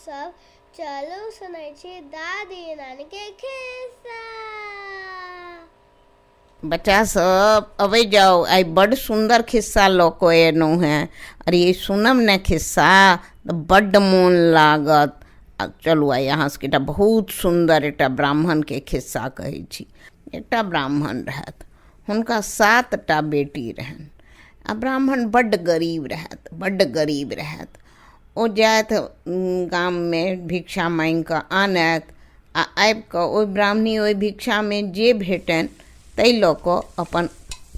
सब चलो सुनै छी दादी नानी के खिस्सा। बच्चा सब अबे जाओ, आई बड़ सुंदर खिस्सा लोको एनो है। अरे ये सुनम ने खिस्सा तो बड़ मोन लागत। चलू आई यहाँ से बहुत सुंदर एक ब्राह्मण के खिस्सा कही छी। एक ब्राह्मण रहत, हुनका 7टा बेटी रहन। आ ब्राह्मण बड़ गरीब रहत। ओ जात गाम में भिक्षा मांग कऽ आनत आ आबि कऽ ओहि ब्राह्मणी ओहि भिक्षा में जे भेटन ताहि लऽ कऽ अपन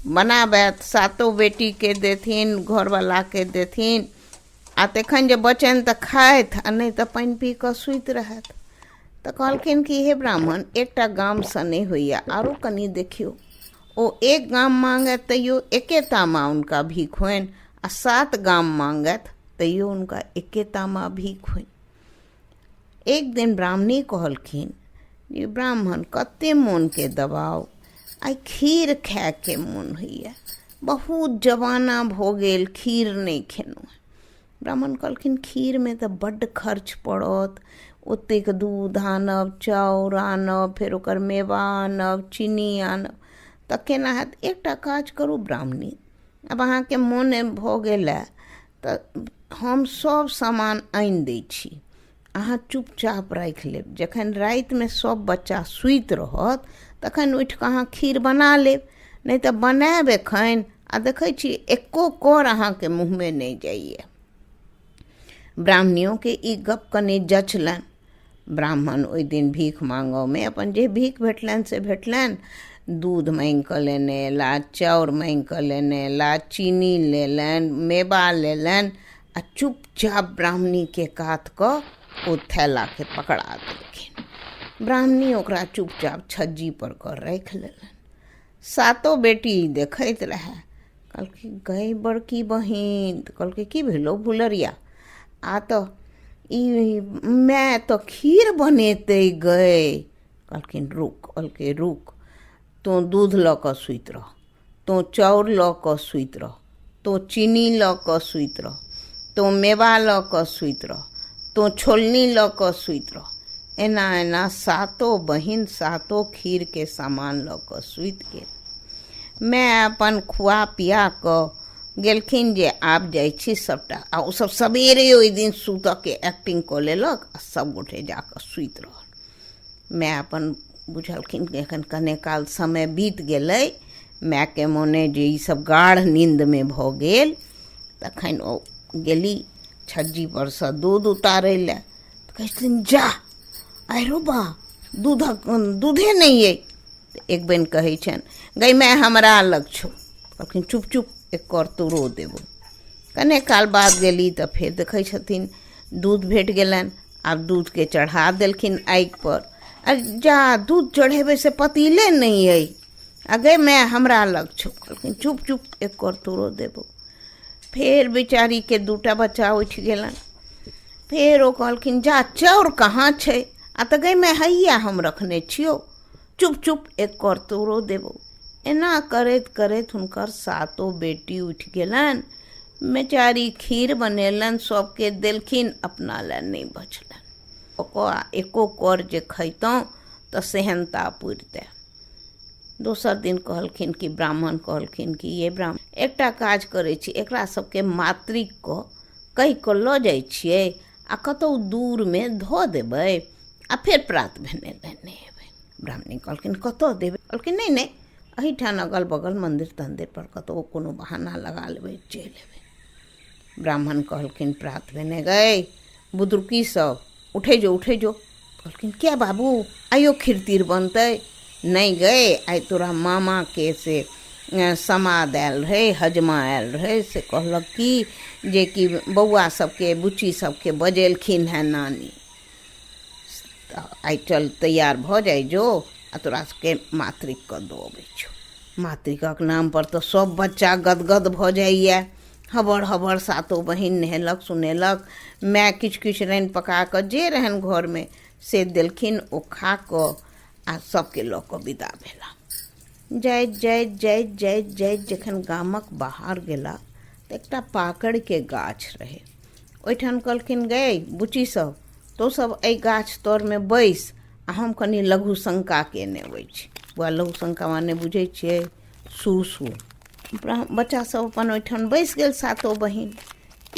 बनाबैत। 7 बेटी के देथिन, घरवाला के देथिन, आ तखन जे बचन तऽ खाइत आ नहीं तऽ पानि पी कऽ सुति रहत। तऽ कहलखिन कि हे ब्राह्मण, एकटा गाम सँ नहि होइए, आरो कनि देखियौ। ओ एक गाम मांगत तैयो एकेटा माँ उनका भीख होइन, आ 7 गाम मांगत तैयो उनका एकेटा माँ भीख होइन। एक दिन ब्राह्मणी कहलखिन जे ब्राह्मण कते मोन के दबाव, आई खीर खाए के मोन होइए, बहुत जवाना भो गेल, खीर नहीं खेलहुँ। ब्राह्मण कहलखिन खीर में तो बड्ड खर्च पड़त, ओतेक दूध आनब, चाउर आनब, फेर ओकर मेवा आनब, चीनी आनब, तऽ केना हैत। एकटा काज करू ब्राह्मणी, अब अहाँके मोन भऽ गेल तऽ हम सब सामान आनि दै छी, अहाँ चुपचाप राखि लेब। जखन रातिमे सब बच्चा सुति रहत तखन उठि कऽ अहाँ खीर बना लेब, नहीं तऽ बनाएब एखन आ देखै छी एको कर अहाँके मुँहमे नहीं जाइए। ब्राह्मणियों के ई गप कने जचलनि। ब्राह्मण ओहि दिन भीख मांगऽ में अपन जे भीख भेटलनि से भेटलनि। दूध मांगि कऽ लेने एला, चाउर मांगि कऽ लेने एला, चीनी लेलनि, मेवा लेलनि, आ चुपचाप ब्राह्मणी के कात कऽ ओ थैला के पकड़ा देलखिन। ब्राह्मणी ओकरा चुपचाप छज्जी पर कऽ राखि लेलनि। 7 बेटी देखैत रहे, कहलखिन गई बड़की बहिन। तऽ कहलकै की भेलो भुलरिया, आ तो ई मैं तो खीर बनेते गए। कहलखिन रुक। कहलकै रुक, तो दूध लऽ कऽ सुति रह, तो चाउर लऽ कऽ सुति रह, तो चीनी लऽ कऽ सुति रह, तो मेवा लऽ कऽ सुति रह, तो छोलनी लऽ कऽ सुति रह। एना एना 7 बहिन 7 खीर के सामान लऽ कऽ सुति गेल। मैं अपन खुआ पिया कऽ गेलखिन जे आब जाइ छी सबटा। आ ओ सब सबेरे ओहि दिन सुतऽ के एक्टिंग कऽ लेलक आ सब गोटे जाकऽ सुति रहल। मैं अपन बुझलखिन कि एखन कने काल समय बीत गेलै, माय के मोने जे ई सब गाढ़ नींद में भऽ गेल, तखन ओ गेली छज्जी पर सँ दूध उतारै लए। तऽ कहथिन जा आइ रो बा, दूधे नहीं अइ। एक बेन कहै छनि गई मैं हमरा लग छौ। कहलखिन चुप चुप, एक कर तोरो देबो। कने काल बाद गेली तऽ फेर देखै छथिन दूध भेट गेलनि। आब दूध के चढ़ा देलखिन आगि पर। अरे जा, दूध चढ़ेबै से पतीले नहीं अइ, अगे मैं हमरा लग छौ। कहलखिन चुप चुप, एक कर तोरो देबो। फेर बेचारी के 2टा बच्चा उठि गेलनि। फेर ओ कहलखिन जा चाउर कहाँ छै, आ तऽ गई मैं हैया हम रखने छियौ, चुप चुप, एक कर तोरो देबो। एना करैत करैत हुनकर 7 बेटी उठि गेलनि। बेचारी खीर बनेलनि, सबके देलखिन, अपना लए नहीं बचलनि। ओकरा एको कर जे खैतहुँ तऽ सेहनता पुरिते। दोसर दिन कहलखिन कि ब्राह्मण कहलखिन कि ये ब्राह्मण, एकटा काज करै छी, एकरा सबके मातृक कऽ कहि कऽ लऽ जाइ छियै आ कतहु दूर में धऽ देबै, आ फेर प्रात भेने लेने एबै। ब्राह्मणी कहलखिन कतऽ देबै। कहलखिन नहीं नहीं, एहिठाम अगल बगल मंदिर तंदिर पर कतहु कोनो बहाना लगा लेबै, चलि एबै। ब्राह्मण कहलखिन प्रात भेने गए बुदरुकी सब उठे जो। कहलखिन क्या बाबू आइयो खीर तीर बनतै। नहीं गए, आइ तोरा मामा के से समाद आयल रहे, हजमा आयल रहे, से कहलक कि जे कि बौआ सबके बुच्ची सबके बजेलखिन है नानी, आइ चल तैयार भऽ जाइ जो, आ तोरा सबके मातृक कऽ दऽ अबै छौ। मातृकक नाम पर तो सब बच्चा गदगद भऽ जाइए। हबड़ हबड़ 7 बहिन नहेलक सुनेलक। माय किछु किछु रान्हि पका कऽ जे रहनि घर में से देलखिन, ओ खा कऽ आ सबके लऽ कऽ विदा भेला। जाइत जखन गामक बाहर गेला तऽ एकटा पाकड़ के गाछ रहे। ओहिठाम कहलखिन गए बुच्ची सब तो सब एहि गाछ तरमे बैस आ हम कनि लघु शंका केने अबै छी। वएह लघु शंका माने बुझै छियै, सू बच्चा सब अपन ओहिठाम बैस गेल सातो बहिन।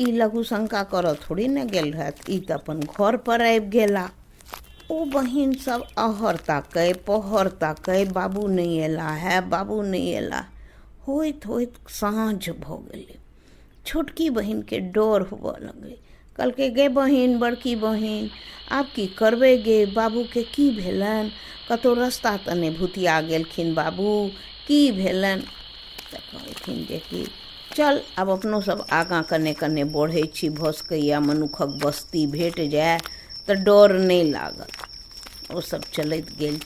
ई लघु शंका करऽ थोड़ी ने गेल रहत, ई तऽ अपन घर पर आबि गेला। ओ बहिन सब अहर ताकै पहर ताकै, बाबू नहीं एला है, बाबू नहीं एला। होइत होइत साँझ भऽ गेलै। छोटकी बहिनके डर हुअ लगलै। कहलकै गे बहिन, बड़की बहिन, आब की करबै गे, बाबूके की भेलनि? कतहु रस्ता तऽ नहि भुतिया गेलखिन बाबू, की भेलनि? तऽ कहलखिन जे कि चल आब अपनो सब आगाँ कने कने बढ़ै छी, भऽ सकैए मनुखक बस्ती भेट जाए तऽ डर नहि लागत। ओ सब चलैत गेल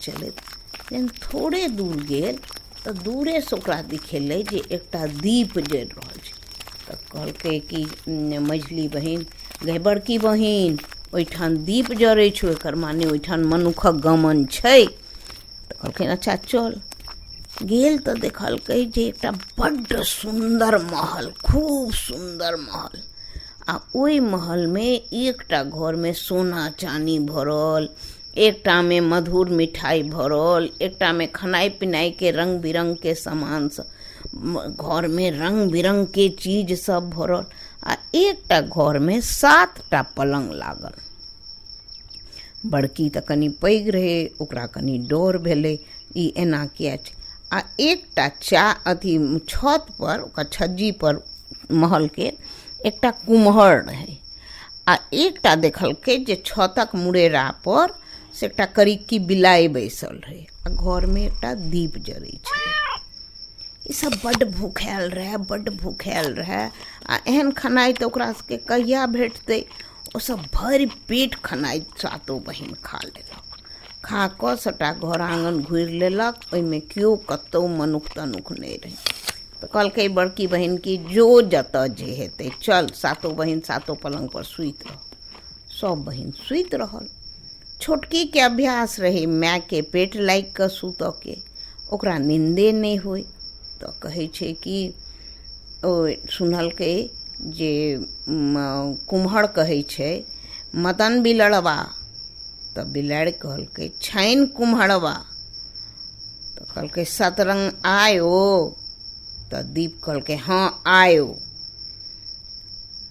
जहन थोड़े दूर गेल तऽ दूरेसँ ओकरा दिखेलै जे एकटा दीप जरि रहल छै। तऽ कहलकै कि मझली बहिन, गे बड़की बहिन, ओहिठाम दीप जरै छौ, एकर माने ओहिठाम मनुखक गमन छै। तऽ कहलखिन अच्छा चल। गेल तऽ देखलकै जे एकटा बड्ड सुन्दर महल, खूब सुन्दर महल, आ ओहि महलमे एकटा घरमे सोना चानी भरल, एकटामे मधुर मिठाई भरल, एकटामे खेनाइ पिनाइके रंग बिरंगके सामान सब, घरमे रंग बिरंगके चीज सब भरल, आ एकटा घरमे 7टा पलंग लागल। बड़की तऽ कनि पैघ रहै, ओकरा कनि डर भेलै ई एना किया छै। आ एकटा छत पर, ओकर छज्जी पर महलके एकटा कुम्हर रहै, आ एकटा देखलकै जे छतक मुरेरा पर से एकटा करिक्की बिलाइ बैसल रहै, आ घरमे एकटा दीप जरै छलै। ई सब बड्ड भूखायल रहै, आ एहन खेनाइ तऽ ओकरा सबके कहिया भेटतै। ओ सब भरि पेट खेनाइ सातो बहिन खा लेलक। खा कऽ सबटा घर आँगन घुरि लेलक, ओहिमे केओ कतहु मनुख तनुख नहि रहै। तऽ कहलकै बड़की बहिन कि जो जतऽ जे हेतै चल, सातो बहिन सातो पलंग पर सुति रह। सब बहिन सुति रहल। छोटकीके अभ्यास रहै मायके पेट लागि कऽ सुतऽके, ओकरा नींदे नहि होइ। तऽ कहै छै कि ओ सुनलकै जे कुम्हर कहै छै मदन बिलड़बा। तऽ बिलाड़ि कहलकै छाइन कुम्हरबा। तऽ कहलकै सतरंग आयो। तऽ दीप कहलकै हाँ आयो।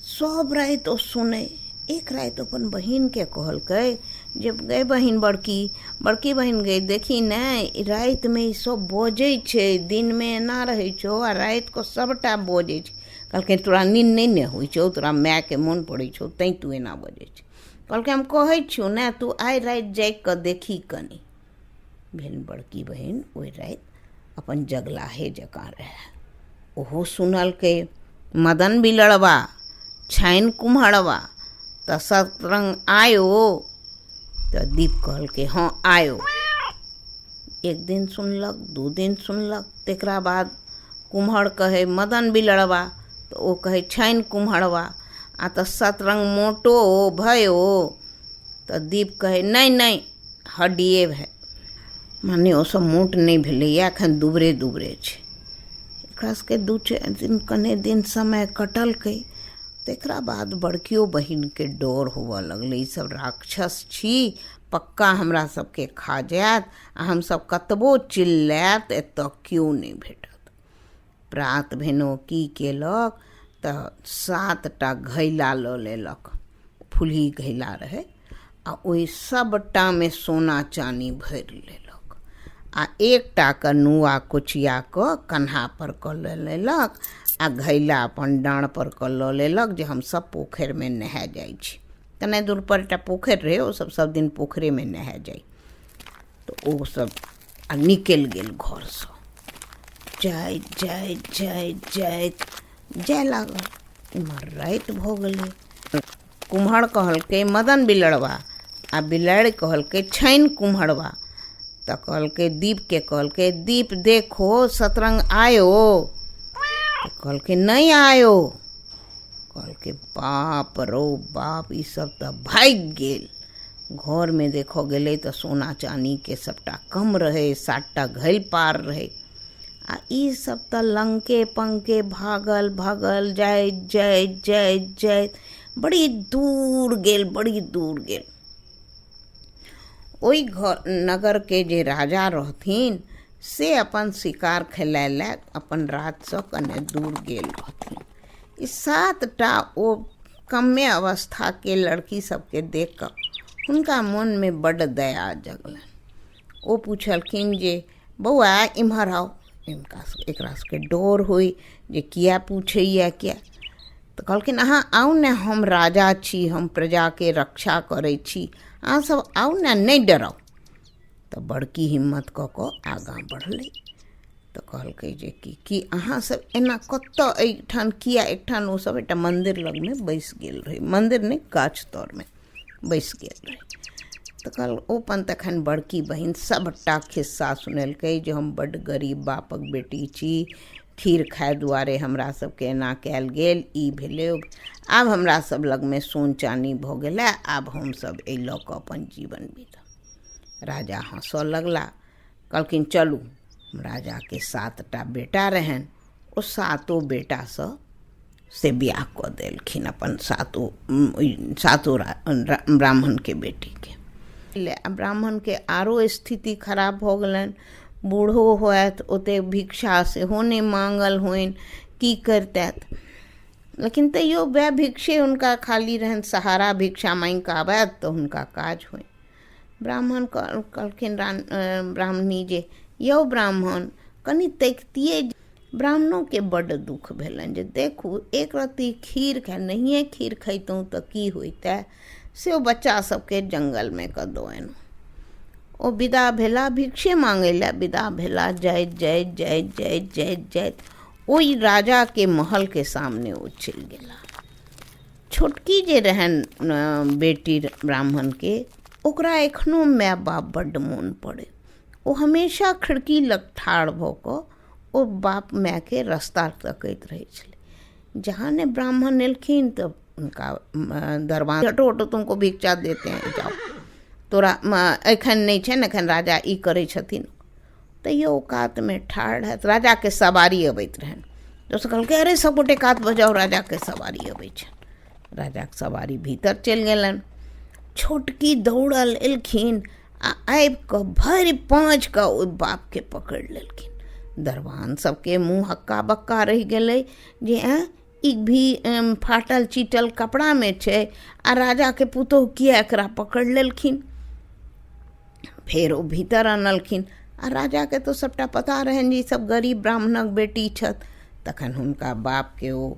सब राति ओ सुनै। एक राति अपन बहिनके कहलकै जे गे बहिन बड़की बहिन गे, देखी ने रातिमे ई सब बजै छै, दिनमे एना रहै छौ आ रातिके सबटा बजै छै। कहलकै तोरा नींद नहि ने होइ छौ, तोरा मायके मोन पड़ै छौ तैँ तू एना बजै छै। कहलकै हम कहै छियौ ने, तू आइ राति जागि कऽ देखी कनि। भेल बड़की बहिन ओहि राति अपन जगलाहे जकाँ रहै। ओहो सुनलकै मदन बिलड़बा छाइन कुम्हरबा। तऽ सतरंग आयो। तऽ दीप कहलकै हाँ आयो। एक दिन सुनलक, 2 दिन सुनलक, तकरा बाद कुम्हर कहे मदन बिलड़बा, तऽ ओ कहे छाइन कुम्हरबा। आ तऽ सतरंग मोटो भयो। तऽ दीप कहे नहीं हड्डिए भाय, माने ओ सब मोट नहीं भेलैए, एखन दुबरे छै। एकरा सबके 2-4 दिन कने दिन समय कटलकै। तकरा बाद बड़कियो बहिनके डर हुअ लगलै, ई सब राक्षस छी, पक्का हमरा सबके खा जायत, आ हमसब कतबो चिल्लायत एतऽ केओ नहीं भेटत। प्रात भेनो की केलक तऽ 7टा घैला लऽ लेलक, फुल्ही घैला रहै, आ ओहि सबटामे सोना चानी भरि लेलक, आ एकटा के नुआ कोचिया कऽ कन्हा पर कऽ लऽ लेलक, आ घैला अपन डाँड़ पर कऽ लऽ लेलक जे हमसब पोखरिमे नहाय जाइ छी। कने दूर पर एकटा पोखरि रहै, ओ सब दिन पोखरेमे नहाय जाइ। तऽ ओ सब आ निकलि गेल घरसँ। जाय लागल। इम्हर राति भऽ गेलै। कुम्हर कहलकै मदन बिलड़बा, आ बिलाड़ि कहलकै छाइन कुम्हरबा। तऽ कहलकै दीपके कहलकै दीप देखो सतरंग आयो। तऽ कहलकै नहीं आयो। कहलकै बाप रौ बाप, ई सब तऽ भागि गेल। घरमे देखऽ गेलै तऽ सोना चानीके सबटा कम रहै, 7टा घैल पार रहै, आ ई सब तऽ लंके पंके भागल जाइत बड़ी दूर गेल, बड़ी दूर गेल। ओई घर नगर के जे राजा रहथिन से अपन शिकार खेलाय ला अपन राज से कने दूर गेल रहथिन। ई 7टा ओ कमे अवस्था के लड़की सबके देख कर हुनका मन में बड़ दया जगलन। ओ पूछलखिन जे बौआ इम्हर आओ। एकरा सबके डर होई जे किया पूछैया क्या। तो कहलखिन अहाँ आउ ने, हम राजा छी, हम प्रजा के रक्षा करै छी, अहाँ सब आउ ने, नहीं डराउ। तो बड़की हिम्मत कऽ कऽ आगाँ बढ़लै। तो कहलकै जे कि अहाँ सब एना कतऽ एहिठाम किया। एकठाम ओ सब एकटा मंदिर लग में बैस गेल रहे, मंदिर नहीं गाछ तर में बैस गेल रहे। तो कहल ओ अपन तखन बड़की बहिन सबटा खिस्सा सुनेलकै जे हम बड्ड गरीब बापक बेटी छी, खीर खाए दुआरे हमरा सबके एना कयल गेल, ई भेलै। आब हमरा सब लग में सोन चानी भऽ गेलै, आब हम सब एहि लऽ कऽ अपन जीवन बीतब। राजा हँसऽ लगला। कहलखिन चलू। राजा के 7टा बेटा रहन, ओ 7 बेटा से बियाह कऽ देलखिन अपन 7 ब्राह्मण के बेटी के। ब्राह्मण के आरो स्थिति खराब हो गलन, बूढ़ो होत, ओते भिक्षा सेहो नहीं मांगल होइन, की करतैत। लेकिन तैयो वह भिक्षे हुनका खाली रहन, सहारा भिक्षा मांग कऽ आबैत तऽ हुनका काज होइन। ब्राह्मण कहलखिन ब्राह्मणी जे यौ ब्राह्मण कनि तैकतियै। ब्राह्मणों के बड्ड दुख भेलनि जे देखू एक रत्ती खीर खाए, नहिए खीर खैतहुँ तऽ की होइतै, से ओ बच्चा सबके जंगल में कऽ दोनि। ओ विदा भेला भिक्षे मांगै ला, विदा भेला जाइत जाइत जाइत जाइत जाइत जाइत ओई राजा के महल के सामने ओ चलि गेला। छोटकी जे रहन बेटी ब्राह्मण के, ओकरा एखनो माय बाप बड्ड मोन पड़े। ओ हमेशा खिड़की लग ठाढ़ भऽ कऽ ओ बाप माय के रास्ता तकैत रहै छलै। जहाँ ने ब्राह्मण एलखिन तऽ उनका दरबार, हटो तुमको भिक्षा देते हैं, जाओ, तोरा एखन नहीं छै, एखन राजा ई करै छथिन। तैयो कात में ठाढ़ है। राजा के सवारी अबैत रहन। दोस्त कहलकै अरे सब गोटे कात बजाओ, राजा के सवारी अबै छनि। राजा के सवारी भीतर चलि गेलन। छोटकी दौड़ल एलखिन आ आबि कऽ भरि पाँच कऽ ओहि बाप के पकड़ि लेलखिन। दरबान सबके मुँह हक्का बक्का रहि गेलै जे ई भी फाटल चीटल कपड़ा में छै आ राजा के पुतोह किया एकरा पकड़ लेलखिन। फेर ओ भीतर आनलखिन आ राजा के तो सबटा पता रहनि जे सब गरीब ब्राह्मणक बेटी छथि। तखन हुनका बाप के ओ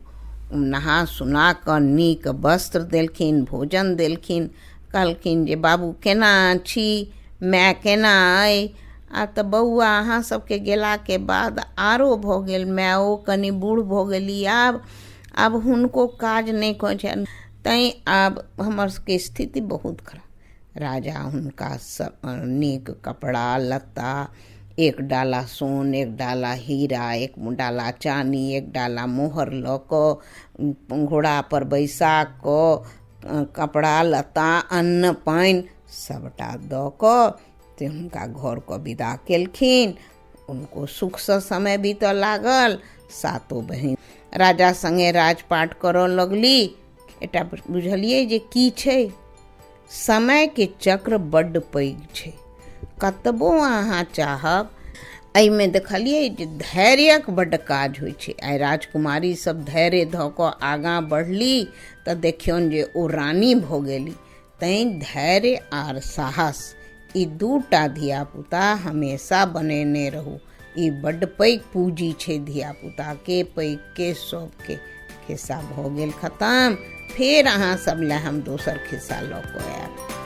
नहा सुना कऽ नीक वस्त्र देलखिन, भोजन देलखिन। कहलखिन जे बाबू केना छी, माय केना अइ। आ तऽ बौआ अहाँ सबके गेला के बाद आरो भऽ गेल, मायो कनि बूढ़ भऽ गेली, आब हुनको काज नहीं करै छनि, तैं आब हमर सबके स्थिति बहुत खराब। राजा हुनका सब नीक कपड़ा लत्ता, एक डाला सोन, एक डाला हीरा, एक डाला चानी, एक डाला मोहर लऽ कऽ घोड़ा पर बैसा कऽ कपड़ा लत्ता अन्न पानि सबटा दऽ कऽ से हुनका घर को विदा केलखिन। उनको सुख से समय बीतऽ लागल। सातों बहिन राजा संगे राजपाट करऽ लगली। एटा बुझलिए जे की छै, समय के चक्र बड्ड पैघ छै। कतबो अहाँ चाहब, एहिमे देखलिए जे धैर्यक बड्ड काज होइ छै। आइ राजकुमारी सब धैर्य धऽ कऽ आगाँ बढ़ली तऽ देखियौन जे ओ रानी भऽ गेली। तैं धैर्य आर साहस ई 2टा धियापुता हमेशा बनेने रहू। ई बड्ड पैघ पूंजी छै धियापुता के, पैघ के, सबके। खिस्सा भऽ गेल खत्म। फेर अहाँ सब लए हम दोसर खिस्सा लऽ कऽ आयब।